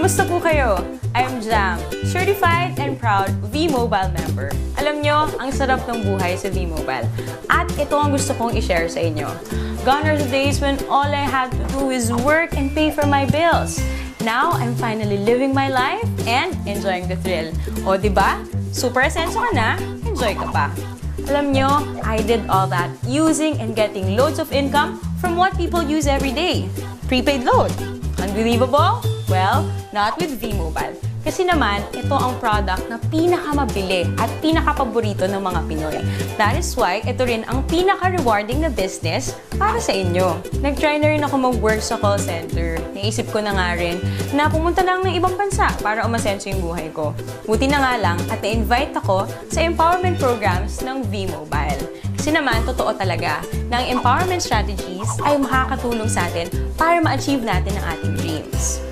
Kamusta po kayo? I'm Jam, certified and proud V-Mobile member. Alam nyo, ang sarap ng buhay sa V-Mobile. At ito ang gusto kong i-share sa inyo. Gone are the days when all I had to do is work and pay for my bills. Now, I'm finally living my life and enjoying the thrill. O, diba? Super asenso ka na, enjoy ka pa. Alam nyo, I did all that using and getting loads of income from what people use every day. Prepaid load. Unbelievable? Well, not with V-Mobile. Kasi naman, ito ang product na pinakamabili at pinakapaborito ng mga Pinoy. That is why ito rin ang pinaka-rewarding na business para sa inyo. Nag-try na rin ako mag-work sa call center. Naisip ko na nga rin na pumunta lang ng ibang bansa para umasenso yung buhay ko. Buti na nga lang at na-invite ako sa empowerment programs ng V-Mobile. Kasi naman, totoo talaga na ang empowerment strategies ay makakatulong sa atin para ma-achieve natin ang ating dreams.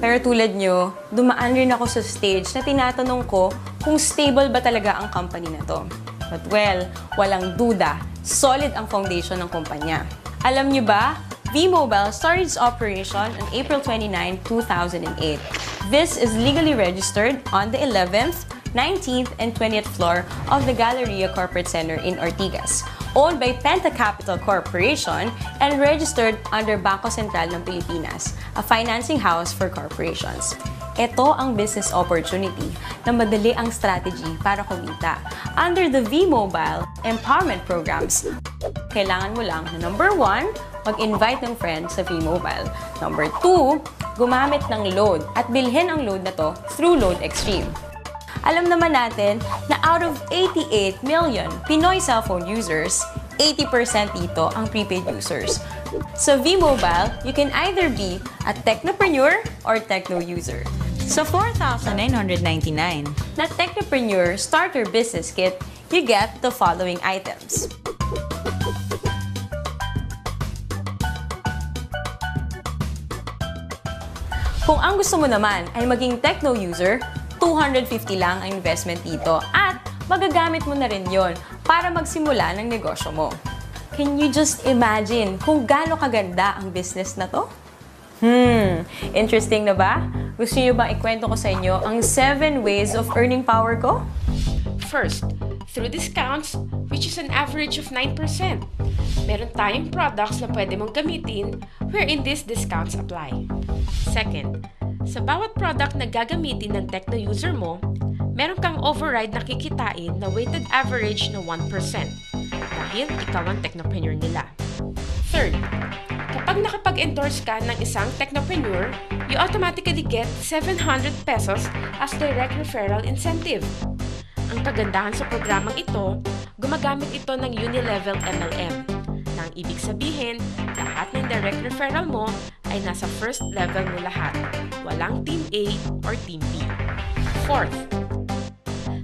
Pero tulad nyo, dumaan rin ako sa stage na tinatanong ko kung stable ba talaga ang company na to. But well, walang duda, solid ang foundation ng kumpanya. Alam nyo ba, V-Mobile started its operation on April 29, 2008. This is legally registered on the 11th, 19th, and 20th floor of the Galleria Corporate Center in Ortigas, owned by Penta Capital Corporation and registered under Bangko Sentral ng Pilipinas, a financing house for corporations. Ito ang business opportunity na madali ang strategy para kumita. Under the V-Mobile Empowerment Programs, kailangan mo lang na number 1, mag-invite ng friends sa V-Mobile. Number 2, gumamit ng load at bilhin ang load na to through Load Extreme. Alam naman natin na out of 88 million Pinoy cellphone users, 80% dito ang prepaid users. Sa V-Mobile, you can either be a technopreneur or techno user. Sa 4,999 na Technopreneur Starter Business Kit, you get the following items. Kung ang gusto mo naman ay maging techno user, 250 lang ang investment dito at magagamit mo na rin yon para magsimula ng negosyo mo. Can you just imagine kung gaano kaganda ang business na to? Interesting na ba? Gusto niyo bang ikwento ko sa inyo ang 7 ways of earning power ko? First, through discounts, which is an average of 9%. Meron tayong products na pwede mong gamitin wherein these discounts apply. Second, sa bawat product na gagamitin ng techno user mo, meron kang override na kikitain na weighted average na 1% dahil ikaw ang technopreneur nila. Third, kapag nakapag-endorse ka ng isang technopreneur, you automatically get 700 pesos as direct referral incentive. Ang kagandahan sa programang ito, gumagamit ito ng Unilevel MLM. Nang ibig sabihin, lahat ng direct referral mo ay nasa first level mo lahat. Walang Team A or Team B. Fourth,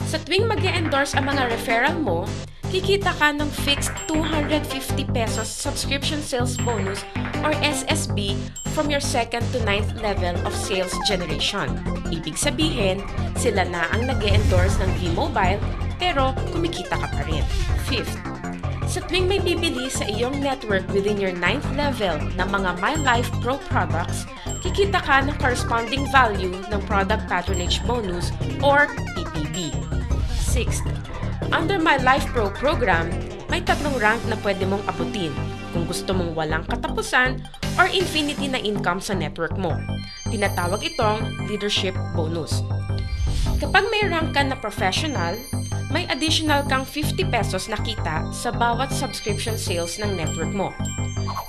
sa tuwing mag-e-endorse ang mga referral mo, kikita ka ng fixed 250 pesos subscription sales bonus or SSB from your second to 9th level of sales generation. Ibig sabihin, sila na ang nag-e-endorse ng V-Mobile pero kumikita ka pa rin. Fifth, sa tuwing may bibili sa iyong network within your 9th level ng mga My Life Pro products, kikita ka ng corresponding value ng Product Patronage Bonus or PPB. Sixth, under My Life Pro program, may 3 rank na pwede mong abutin kung gusto mong walang katapusan or infinity na income sa network mo. Tinatawag itong Leadership Bonus. Kapag may rank ka na professional, may additional kang 50 pesos na kita sa bawat subscription sales ng network mo.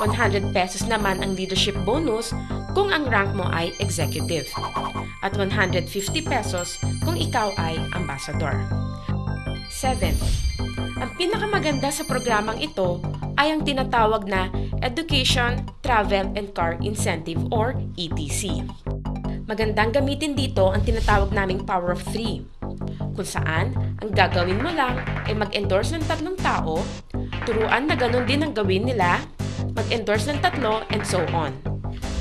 100 pesos naman ang leadership bonus kung ang rank mo ay executive. At 150 pesos kung ikaw ay ambassador. 7. Ang pinakamaganda sa programang ito ay ang tinatawag na Education, Travel, and Car Incentive or ETC. Magandang gamitin dito ang tinatawag naming Power of 3. Kung saan, ang gagawin mo lang ay mag-endorse ng 3 tao, turuan na ganun din ang gawin nila, mag-endorse ng 3, and so on.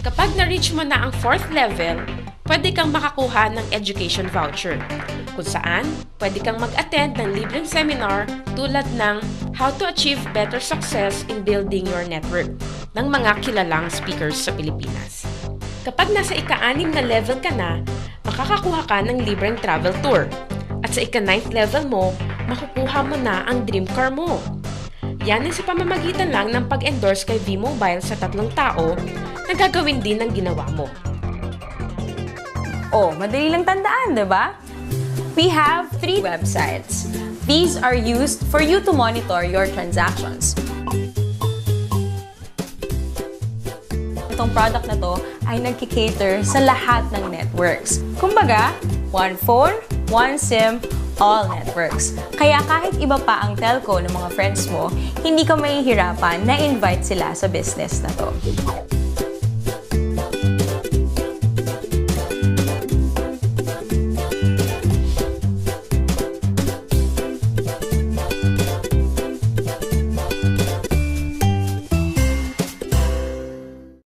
Kapag na-reach mo na ang 4th level, pwede kang makakuha ng education voucher, kung saan pwede kang mag-attend ng libreng seminar tulad ng How to Achieve Better Success in Building Your Network ng mga kilalang speakers sa Pilipinas. Kapag nasa ika-6 na level ka na, makakakuha ka ng libreng travel tour. At sa ika-9th level mo, makukuha mo na ang dream car mo. Yan ay sa pamamagitan lang ng pag-endorse kay V-Mobile sa 3 tao na gagawin din ng ginawa mo. Oh, madali lang tandaan, di ba? We have 3 websites. These are used for you to monitor your transactions. Itong product na to ay nagkikater sa lahat ng networks. Kumbaga, one phone, one SIM, all networks. Kaya kahit iba pa ang telco ng mga friends mo, hindi ka mahihirapan na invite sila sa business na to.